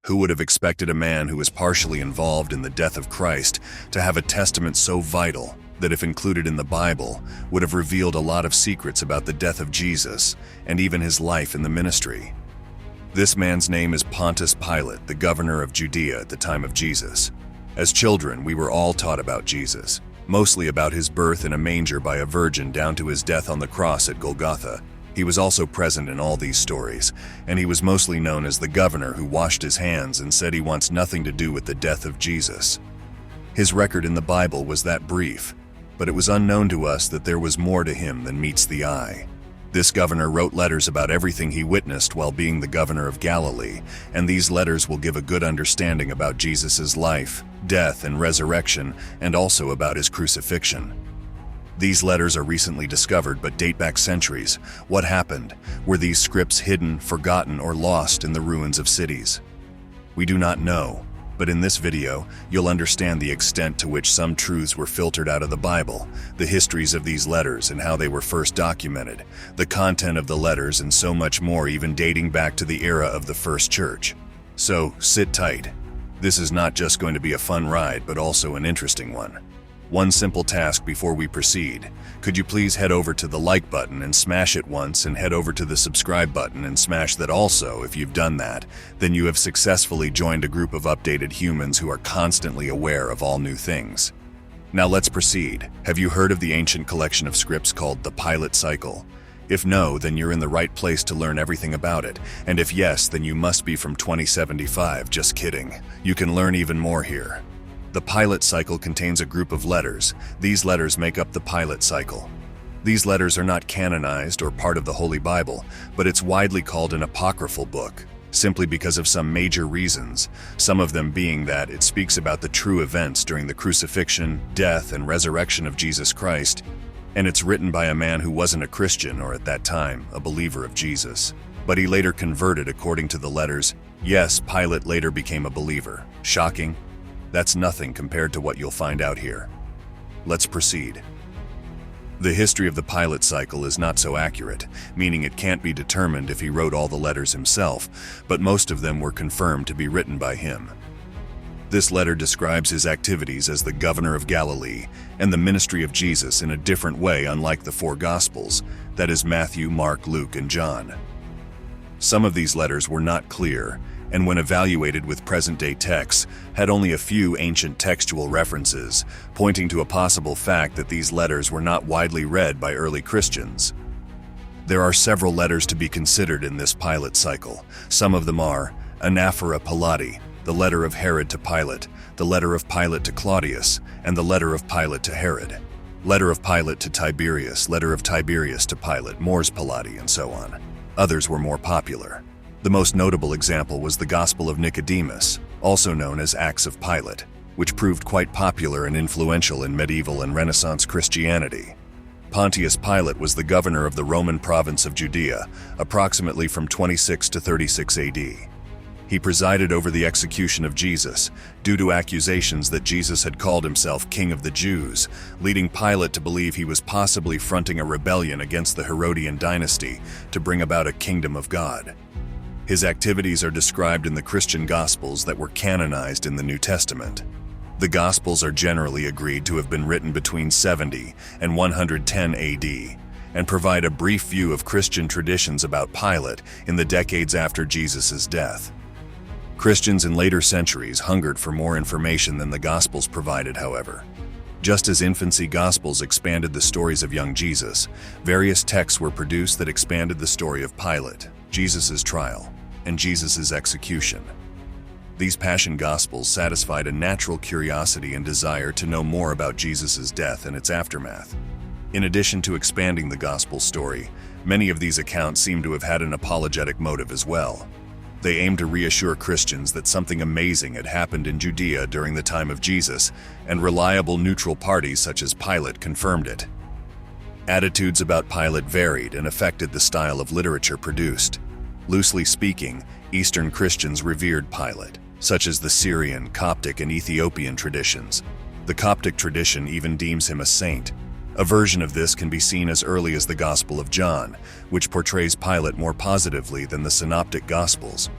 Who would have expected a man who was partially involved in the death of Christ to have a testament so vital that, if included in the Bible, would have revealed a lot of secrets about the death of Jesus and even his life in the ministry? This man's name is Pontius Pilate, the governor of Judea at the time of Jesus. As children, we were all taught about Jesus, mostly about his birth in a manger by a virgin down to his death on the cross at Golgotha. He was also present in all these stories, and he was mostly known as the governor who washed his hands and said he wants nothing to do with the death of Jesus. His record in the Bible was that brief, but it was unknown to us that there was more to him than meets the eye. This governor wrote letters about everything he witnessed while being the governor of Galilee, and these letters will give a good understanding about Jesus' life, death, and resurrection, and also about his crucifixion. These letters are recently discovered but date back centuries. What happened? Were these scripts hidden, forgotten, or lost in the ruins of cities? We do not know, but in this video, you'll understand the extent to which some truths were filtered out of the Bible, the histories of these letters and how they were first documented, the content of the letters, and so much more, even dating back to the era of the first church. So, sit tight. This is not just going to be a fun ride, but also an interesting one. One simple task before we proceed. Could you please head over to the like button and smash it once, and head over to the subscribe button and smash that also. If you've done that, then you have successfully joined a group of updated humans who are constantly aware of all new things. Now let's proceed. Have you heard of the ancient collection of scripts called the Pilate cycle? If no, then you're in the right place to learn everything about it. And if yes, then you must be from 2075. Just kidding. You can learn even more here. The Pilate cycle contains a group of letters. These letters make up the Pilate cycle. These letters are not canonized or part of the Holy Bible, but it's widely called an apocryphal book, simply because of some major reasons, some of them being that it speaks about the true events during the crucifixion, death, and resurrection of Jesus Christ, and it's written by a man who wasn't a Christian or at that time a believer of Jesus. But he later converted according to the letters. Yes, Pilate later became a believer. Shocking? That's nothing compared to what you'll find out here. Let's proceed. The history of the Pilate cycle is not so accurate, meaning it can't be determined if he wrote all the letters himself, but most of them were confirmed to be written by him. This letter describes his activities as the governor of Galilee and the ministry of Jesus in a different way, unlike the four Gospels, that is Matthew, Mark, Luke, and John. Some of these letters were not clear, and when evaluated with present-day texts, had only a few ancient textual references, pointing to a possible fact that these letters were not widely read by early Christians. There are several letters to be considered in this Pilate cycle. Some of them are Anaphora Pilati, the letter of Herod to Pilate, the letter of Pilate to Claudius, and the letter of Pilate to Herod, letter of Pilate to Tiberius, letter of Tiberius to Pilate, Mors Pilati, and so on. Others were more popular. The most notable example was the Gospel of Nicodemus, also known as Acts of Pilate, which proved quite popular and influential in medieval and Renaissance Christianity. Pontius Pilate was the governor of the Roman province of Judea, approximately from 26 to 36 AD. He presided over the execution of Jesus, due to accusations that Jesus had called himself King of the Jews, leading Pilate to believe he was possibly fronting a rebellion against the Herodian dynasty to bring about a kingdom of God. His activities are described in the Christian Gospels that were canonized in the New Testament. The Gospels are generally agreed to have been written between 70 and 110 AD, and provide a brief view of Christian traditions about Pilate in the decades after Jesus' death. Christians in later centuries hungered for more information than the Gospels provided, however. Just as infancy Gospels expanded the stories of young Jesus, various texts were produced that expanded the story of Pilate, Jesus' trial, and Jesus' execution. These Passion Gospels satisfied a natural curiosity and desire to know more about Jesus' death and its aftermath. In addition to expanding the Gospel story, many of these accounts seem to have had an apologetic motive as well. They aimed to reassure Christians that something amazing had happened in Judea during the time of Jesus, and reliable neutral parties such as Pilate confirmed it. Attitudes about Pilate varied and affected the style of literature produced. Loosely speaking, Eastern Christians revered Pilate, such as the Syrian, Coptic, and Ethiopian traditions. The Coptic tradition even deems him a saint. A version of this can be seen as early as the Gospel of John, which portrays Pilate more positively than the Synoptic Gospels.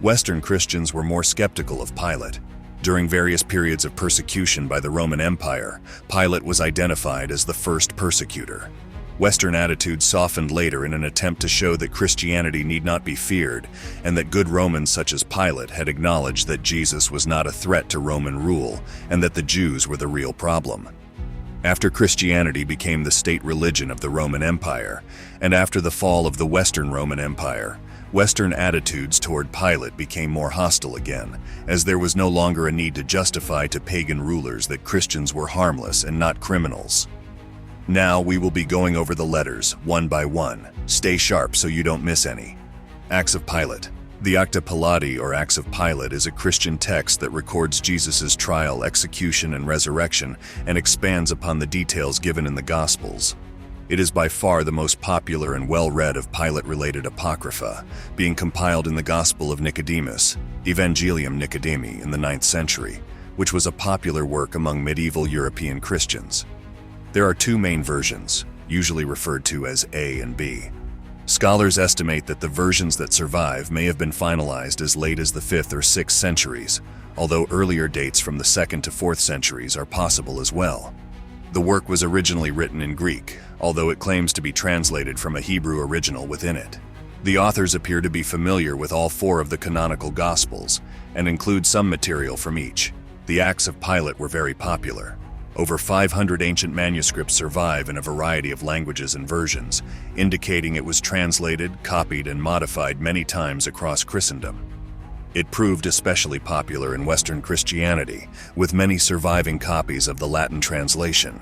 Western Christians were more skeptical of Pilate. During various periods of persecution by the Roman Empire, Pilate was identified as the first persecutor. Western attitudes softened later in an attempt to show that Christianity need not be feared, and that good Romans such as Pilate had acknowledged that Jesus was not a threat to Roman rule, and that the Jews were the real problem. After Christianity became the state religion of the Roman Empire, and after the fall of the Western Roman Empire, Western attitudes toward Pilate became more hostile again, as there was no longer a need to justify to pagan rulers that Christians were harmless and not criminals. Now we will be going over the letters, one by one. Stay sharp so you don't miss any. Acts of Pilate. The Acta Pilati, or Acts of Pilate, is a Christian text that records Jesus' trial, execution, and resurrection, and expands upon the details given in the Gospels. It is by far the most popular and well-read of Pilate-related apocrypha, being compiled in the Gospel of Nicodemus, Evangelium Nicodemi, in the 9th century, which was a popular work among medieval European Christians. There are two main versions, usually referred to as A and B. Scholars estimate that the versions that survive may have been finalized as late as the 5th or 6th centuries, although earlier dates from the 2nd to 4th centuries are possible as well. The work was originally written in Greek, although it claims to be translated from a Hebrew original within it. The authors appear to be familiar with all four of the canonical Gospels, and include some material from each. The Acts of Pilate were very popular. Over 500 ancient manuscripts survive in a variety of languages and versions, indicating it was translated, copied, and modified many times across Christendom. It proved especially popular in Western Christianity, with many surviving copies of the Latin translation.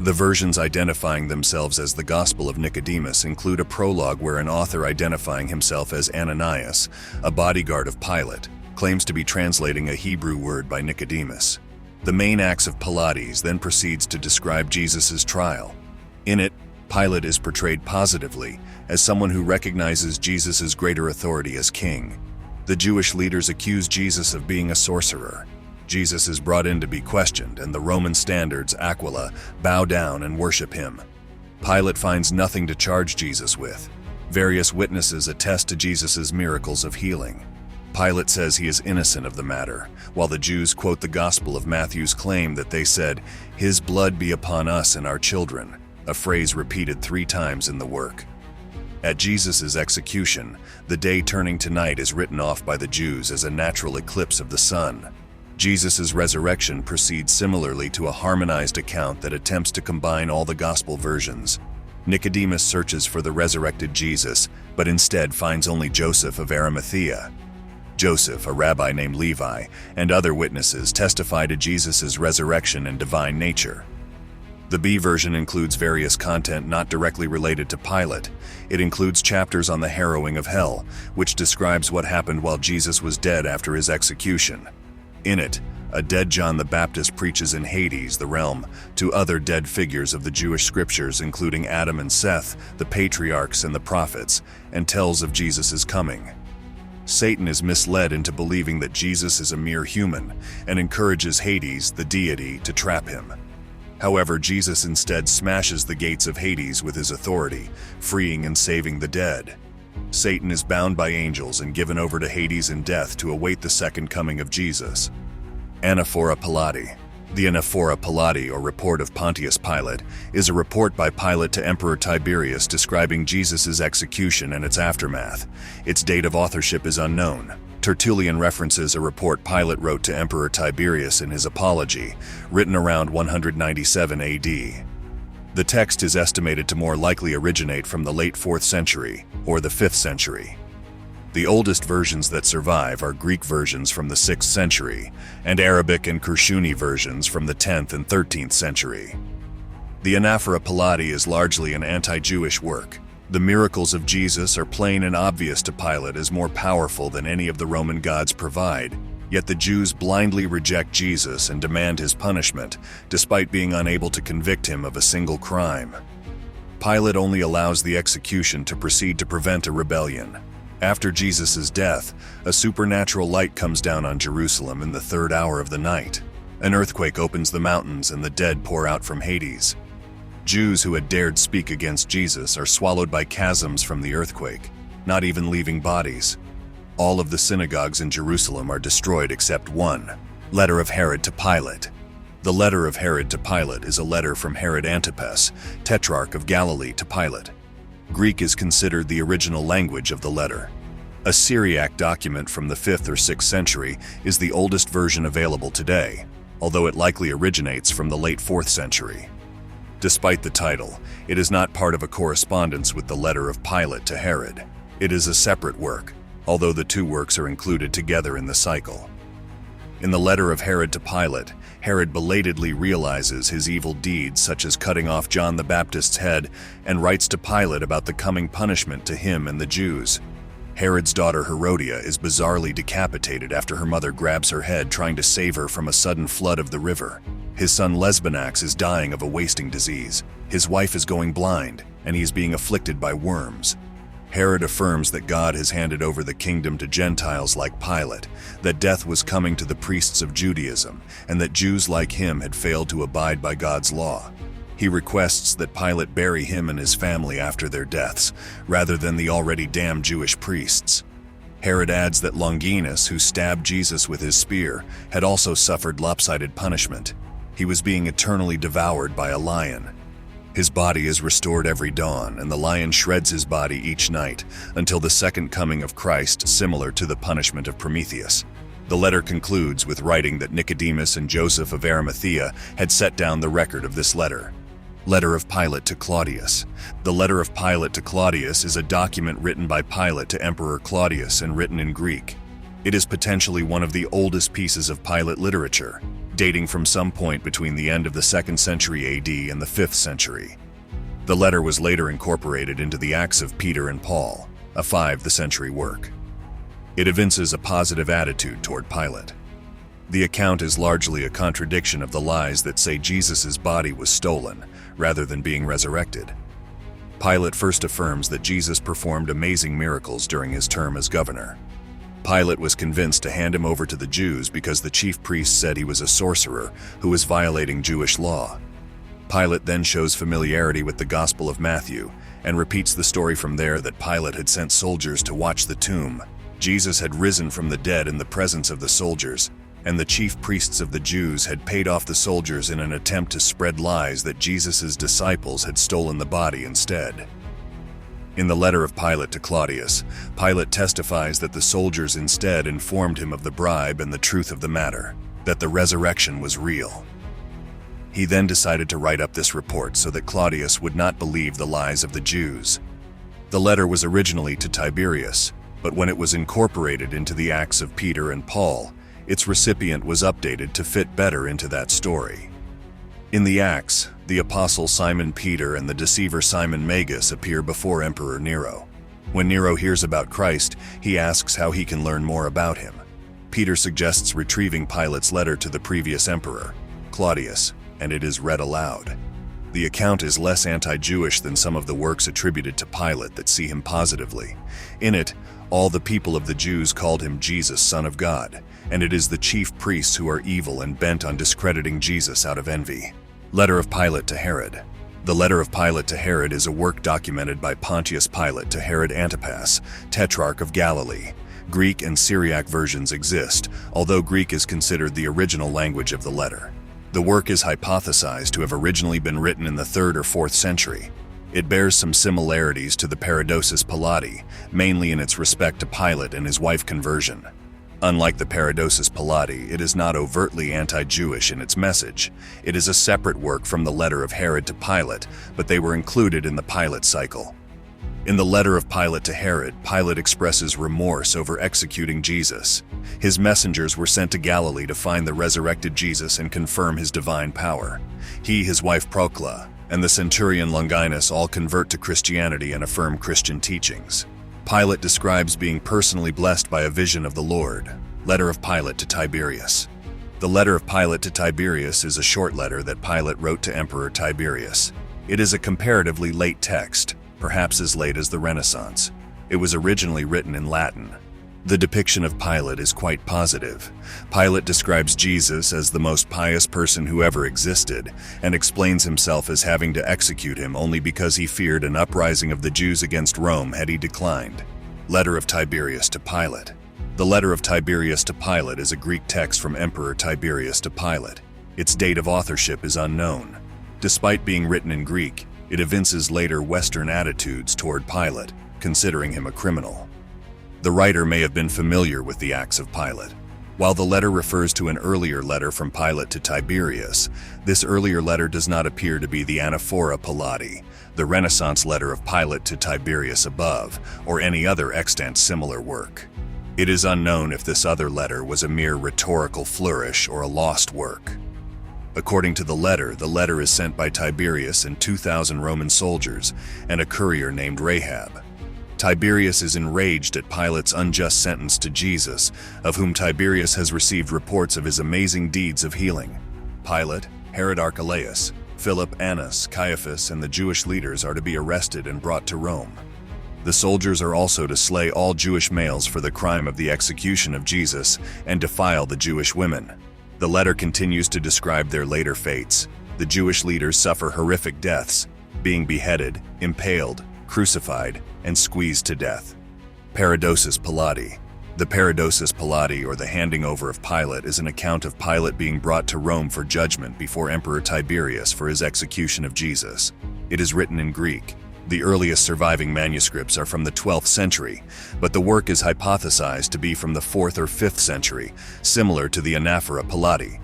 The versions identifying themselves as the Gospel of Nicodemus include a prologue where an author identifying himself as Ananias, a bodyguard of Pilate, claims to be translating a Hebrew word by Nicodemus. The main Acts of Pilate then proceeds to describe Jesus' trial. In it, Pilate is portrayed positively as someone who recognizes Jesus' greater authority as king. The Jewish leaders accuse Jesus of being a sorcerer. Jesus is brought in to be questioned, and the Roman standards, Aquila, bow down and worship him. Pilate finds nothing to charge Jesus with. Various witnesses attest to Jesus' miracles of healing. Pilate says he is innocent of the matter, while the Jews quote the Gospel of Matthew's claim that they said, "His blood be upon us and our children," a phrase repeated 3 times in the work. At Jesus' execution, the day turning to night is written off by the Jews as a natural eclipse of the sun. Jesus' resurrection proceeds similarly to a harmonized account that attempts to combine all the Gospel versions. Nicodemus searches for the resurrected Jesus, but instead finds only Joseph of Arimathea. Joseph, a rabbi named Levi, and other witnesses testify to Jesus' resurrection and divine nature. The B version includes various content not directly related to Pilate. It includes chapters on the harrowing of hell, which describes what happened while Jesus was dead after his execution. In it, a dead John the Baptist preaches in Hades, the realm, to other dead figures of the Jewish scriptures, including Adam and Seth, the patriarchs and the prophets, and tells of Jesus' coming. Satan is misled into believing that Jesus is a mere human and encourages Hades, the deity, to trap him. However, Jesus instead smashes the gates of Hades with his authority, freeing and saving the dead. Satan is bound by angels and given over to Hades in death to await the second coming of Jesus. Anaphora Pilati. The Anaphora Pilati, or report of Pontius Pilate, is a report by Pilate to Emperor Tiberius describing Jesus' execution and its aftermath. Its date of authorship is unknown. Tertullian references a report Pilate wrote to Emperor Tiberius in his Apology, written around 197 AD. The text is estimated to more likely originate from the late 4th century or the 5th century. The oldest versions that survive are Greek versions from the 6th century and Arabic and Kurshuni versions from the 10th and 13th century. The Anaphora Pilati is largely an anti-Jewish work. The miracles of Jesus are plain and obvious to Pilate as more powerful than any of the Roman gods provide, yet the Jews blindly reject Jesus and demand his punishment, despite being unable to convict him of a single crime. Pilate only allows the execution to proceed to prevent a rebellion. After Jesus' death, a supernatural light comes down on Jerusalem in the 3rd hour of the night. An earthquake opens the mountains and the dead pour out from Hades. Jews who had dared speak against Jesus are swallowed by chasms from the earthquake, not even leaving bodies. All of the synagogues in Jerusalem are destroyed except one. Letter of Herod to Pilate. The letter of Herod to Pilate is a letter from Herod Antipas, Tetrarch of Galilee, to Pilate. Greek is considered the original language of the letter. A Syriac document from the 5th or 6th century is the oldest version available today, although it likely originates from the late 4th century. Despite the title, it is not part of a correspondence with the letter of Pilate to Herod. It is a separate work, although the two works are included together in the cycle. In the letter of Herod to Pilate, Herod belatedly realizes his evil deeds, such as cutting off John the Baptist's head, and writes to Pilate about the coming punishment to him and the Jews. Herod's daughter Herodia is bizarrely decapitated after her mother grabs her head, trying to save her from a sudden flood of the river. His son Lesbinax is dying of a wasting disease. His wife is going blind, and he is being afflicted by worms. Herod affirms that God has handed over the kingdom to Gentiles like Pilate, that death was coming to the priests of Judaism, and that Jews like him had failed to abide by God's law. He requests that Pilate bury him and his family after their deaths, rather than the already damned Jewish priests. Herod adds that Longinus, who stabbed Jesus with his spear, had also suffered lopsided punishment. He was being eternally devoured by a lion. His body is restored every dawn, and the lion shreds his body each night, until the second coming of Christ, similar to the punishment of Prometheus. The letter concludes with writing that Nicodemus and Joseph of Arimathea had set down the record of this letter. Letter of Pilate to Claudius. The letter of Pilate to Claudius is a document written by Pilate to Emperor Claudius and written in Greek. It is potentially one of the oldest pieces of Pilate literature, dating from some point between the end of the 2nd century AD and the 5th century. The letter was later incorporated into the Acts of Peter and Paul, a 5th century work. It evinces a positive attitude toward Pilate. The account is largely a contradiction of the lies that say Jesus' body was stolen, rather than being resurrected. Pilate first affirms that Jesus performed amazing miracles during his term as governor. Pilate was convinced to hand him over to the Jews because the chief priests said he was a sorcerer who was violating Jewish law. Pilate then shows familiarity with the Gospel of Matthew and repeats the story from there that Pilate had sent soldiers to watch the tomb. Jesus had risen from the dead in the presence of the soldiers, and the chief priests of the Jews had paid off the soldiers in an attempt to spread lies that Jesus' disciples had stolen the body instead. In the letter of Pilate to Claudius, Pilate testifies that the soldiers instead informed him of the bribe and the truth of the matter, that the resurrection was real. He then decided to write up this report so that Claudius would not believe the lies of the Jews. The letter was originally to Tiberius, but when it was incorporated into the Acts of Peter and Paul, its recipient was updated to fit better into that story. In the Acts, the apostle Simon Peter and the deceiver Simon Magus appear before Emperor Nero. When Nero hears about Christ, he asks how he can learn more about him. Peter suggests retrieving Pilate's letter to the previous emperor, Claudius, and it is read aloud. The account is less anti-Jewish than some of the works attributed to Pilate that see him positively. In it, all the people of the Jews called him Jesus, Son of God, and it is the chief priests who are evil and bent on discrediting Jesus out of envy. Letter of Pilate to Herod. The letter of Pilate to Herod is a work documented by Pontius Pilate to Herod Antipas, Tetrarch of Galilee. Greek and Syriac versions exist, although Greek is considered the original language of the letter. The work is hypothesized to have originally been written in the 3rd or 4th century. It bears some similarities to the Paradosus Pilati, mainly in its respect to Pilate and his wife conversion. Unlike the Paradosus Pilati, it is not overtly anti-Jewish in its message. It is a separate work from the letter of Herod to Pilate, but they were included in the Pilate cycle. In the letter of Pilate to Herod, Pilate expresses remorse over executing Jesus. His messengers were sent to Galilee to find the resurrected Jesus and confirm his divine power. He, his wife Procla, and the centurion Longinus all convert to Christianity and affirm Christian teachings. Pilate describes being personally blessed by a vision of the Lord. Letter of Pilate to Tiberius. The letter of Pilate to Tiberius is a short letter that Pilate wrote to Emperor Tiberius. It is a comparatively late text, perhaps as late as the Renaissance. It was originally written in Latin. The depiction of Pilate is quite positive. Pilate describes Jesus as the most pious person who ever existed, and explains himself as having to execute him only because he feared an uprising of the Jews against Rome had he declined. Letter of Tiberius to Pilate. The letter of Tiberius to Pilate is a Greek text from Emperor Tiberius to Pilate. Its date of authorship is unknown. Despite being written in Greek, it evinces later Western attitudes toward Pilate, considering him a criminal. The writer may have been familiar with the acts of Pilate. While the letter refers to an earlier letter from Pilate to Tiberius, this earlier letter does not appear to be the Anaphora Pilati, the Renaissance letter of Pilate to Tiberius above, or any other extant similar work. It is unknown if this other letter was a mere rhetorical flourish or a lost work. According to the letter is sent by Tiberius and 2,000 Roman soldiers and a courier named Rahab. Tiberius is enraged at Pilate's unjust sentence to Jesus, of whom Tiberius has received reports of his amazing deeds of healing. Pilate, Herod Archelaus, Philip, Annas, Caiaphas, and the Jewish leaders are to be arrested and brought to Rome. The soldiers are also to slay all Jewish males for the crime of the execution of Jesus and defile the Jewish women. The letter continues to describe their later fates. The Jewish leaders suffer horrific deaths, being beheaded, impaled, crucified, and squeezed to death. Paradosis Pilati. The Paradosis Pilati, or the handing over of Pilate, is an account of Pilate being brought to Rome for judgment before Emperor Tiberius for his execution of Jesus. It is written in Greek. The earliest surviving manuscripts are from the 12th century, but the work is hypothesized to be from the 4th or 5th century, similar to the Anaphora Pilati.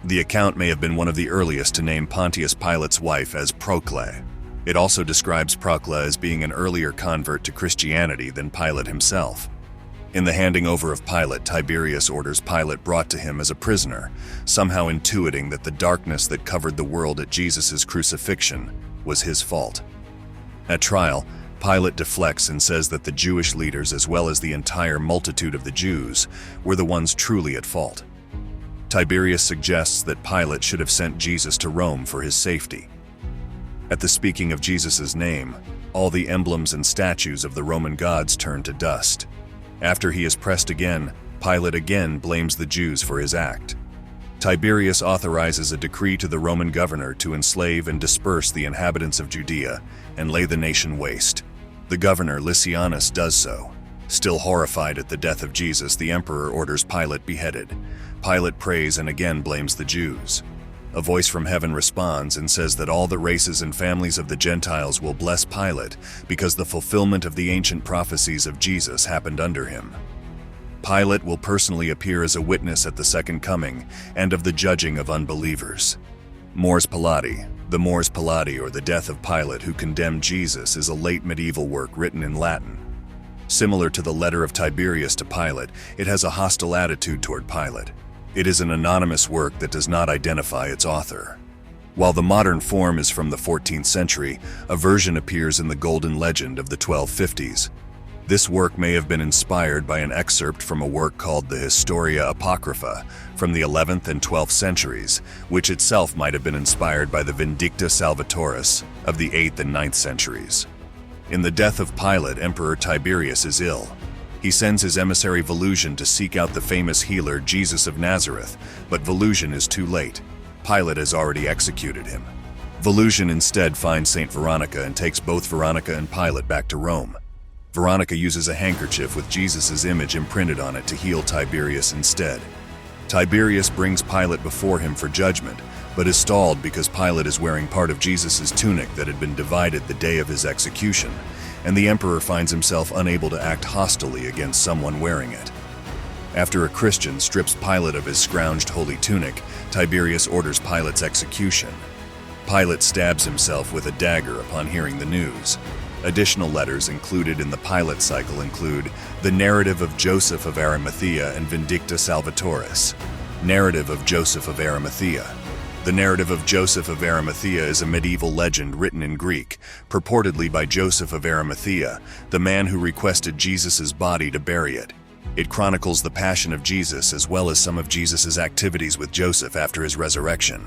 The account may have been one of the earliest to name Pontius Pilate's wife as Procla. It also describes Procla as being an earlier convert to Christianity than Pilate himself. In the handing over of Pilate, Tiberius orders Pilate brought to him as a prisoner, somehow intuiting that the darkness that covered the world at Jesus' crucifixion was his fault. At trial, Pilate deflects and says that the Jewish leaders, as well as the entire multitude of the Jews, were the ones truly at fault. Tiberius suggests that Pilate should have sent Jesus to Rome for his safety. At the speaking of Jesus' name, all the emblems and statues of the Roman gods turn to dust. After he is pressed again, Pilate again blames the Jews for his act. Tiberius authorizes a decree to the Roman governor to enslave and disperse the inhabitants of Judea and lay the nation waste. The governor, Lysianus, does so. Still horrified at the death of Jesus, the emperor orders Pilate beheaded. Pilate prays and again blames the Jews. A voice from heaven responds and says that all the races and families of the Gentiles will bless Pilate because the fulfillment of the ancient prophecies of Jesus happened under him. Pilate will personally appear as a witness at the second coming and of the judging of unbelievers. Mors Pilati. The Mors Pilati, or the death of Pilate who condemned Jesus, is a late medieval work written in Latin. Similar to the letter of Tiberius to Pilate, it has a hostile attitude toward Pilate. It is an anonymous work that does not identify its author. While the modern form is from the 14th century, a version appears in the Golden Legend of the 1250s. This work may have been inspired by an excerpt from a work called the Historia Apocrypha from the 11th and 12th centuries, which itself might have been inspired by the Vindicta Salvatoris of the 8th and 9th centuries. In the death of Pilate, Emperor Tiberius is ill. He sends his emissary Volusian to seek out the famous healer Jesus of Nazareth, but Volusian is too late. Pilate has already executed him. Volusian instead finds Saint Veronica and takes both Veronica and Pilate back to Rome. Veronica uses a handkerchief with Jesus' image imprinted on it to heal Tiberius instead. Tiberius brings Pilate before him for judgment, but is stalled because Pilate is wearing part of Jesus' tunic that had been divided the day of his execution, and the emperor finds himself unable to act hostilely against someone wearing it. After a Christian strips Pilate of his scrounged holy tunic, Tiberius orders Pilate's execution. Pilate stabs himself with a dagger upon hearing the news. Additional letters included in the Pilate cycle include the Narrative of Joseph of Arimathea and Vindicta Salvatoris. Narrative of Joseph of Arimathea. The Narrative of Joseph of Arimathea is a medieval legend written in Greek, purportedly by Joseph of Arimathea, the man who requested Jesus' body to bury it. It chronicles the passion of Jesus as well as some of Jesus' activities with Joseph after his resurrection.